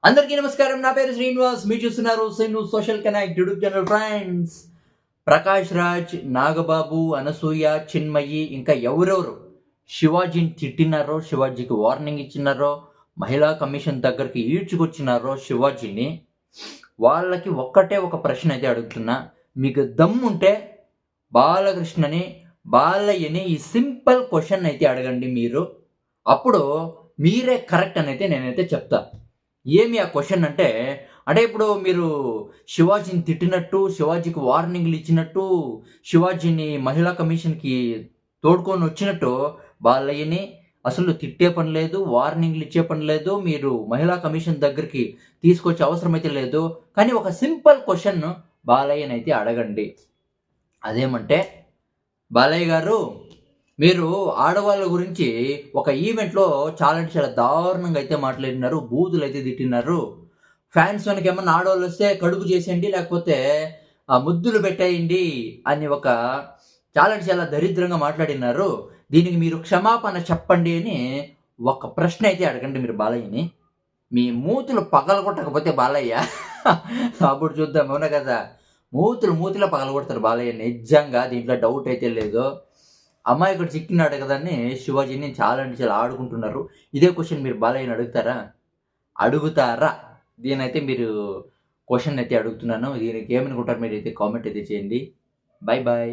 అందరికీ నమస్కారం. నా పేరు శ్రీనివాస్. మీరు చూస్తున్నారు Srinu social connect YouTube channel. Friends, Prakash Raj, Nagababu, Anasuya, Chinmayi ఇంకా ఎవరెవరు శివాజీని తిట్టినారో, శివాజీకి వార్నింగ్ ఇచ్చినారో, మహిళా కమిషన్ దగ్గరికి ఈడ్చుకొచ్చినారో శివాజీని, వాళ్ళకి ఒక్కటే ఒక ప్రశ్న అయితే అడుగుతున్నా. మీకు దమ్ముంటే బాలకృష్ణని, బాలయ్యని ఈ సింపుల్ క్వశ్చన్ అయితే అడగండి మీరు. అప్పుడు మీరే కరెక్ట్ అని అయితే నేనైతే చెప్తా. ఏమి ఆ క్వశ్చన్ అంటే ఇప్పుడు మీరు శివాజీని తిట్టినట్టు, శివాజీకి వార్నింగ్లు ఇచ్చినట్టు, శివాజీని మహిళా కమిషన్కి తోడుకొని వచ్చినట్టు బాలయ్యని అసలు తిట్టే పని లేదు, వార్నింగ్లు ఇచ్చే పని లేదు, మీరు మహిళా కమిషన్ దగ్గరికి తీసుకొచ్చే అవసరం అయితే లేదు. కానీ ఒక సింపుల్ క్వశ్చన్ బాలయ్యనైతే అడగండి. అదేమంటే, బాలయ్య గారు, మీరు ఆడవాళ్ళ గురించి ఒక ఈవెంట్లో చాలా అంటే చాలా దారుణంగా అయితే మాట్లాడినారు, బూతులు అయితే తిట్టినారు. ఫ్యాన్స్ వెనక ఏమన్నా ఆడవాళ్ళు వస్తే కడుపు చేసేయండి, లేకపోతే ముద్దులు పెట్టేయండి అని ఒక చాలా అంటే చాలా దరిద్రంగా మాట్లాడినారు. దీనికి మీరు క్షమాపణ చెప్పండి అని ఒక ప్రశ్న అయితే అడగండి మీరు బాలయ్యని. మీ మూతులు పగలగొట్టకపోతే బాలయ్య అప్పుడు చూద్దాం, అవునా కదా? మూతిలో పగలగొడతారు బాలయ్య, నిజంగా దీంట్లో డౌట్ అయితే లేదు. అమాయకుడు చిక్కినాడు కదా అని శివాజీని చాలా అంటే చాలా ఆడుకుంటున్నారు. ఇదే క్వశ్చన్ మీరు బాలయ్యని అడుగుతారా? దీనైతే మీరు క్వశ్చన్ అయితే అడుగుతున్నాను. దీనికి ఏమనుకుంటారు మీరైతే కామెంట్ అయితే చేయండి. Bye bye.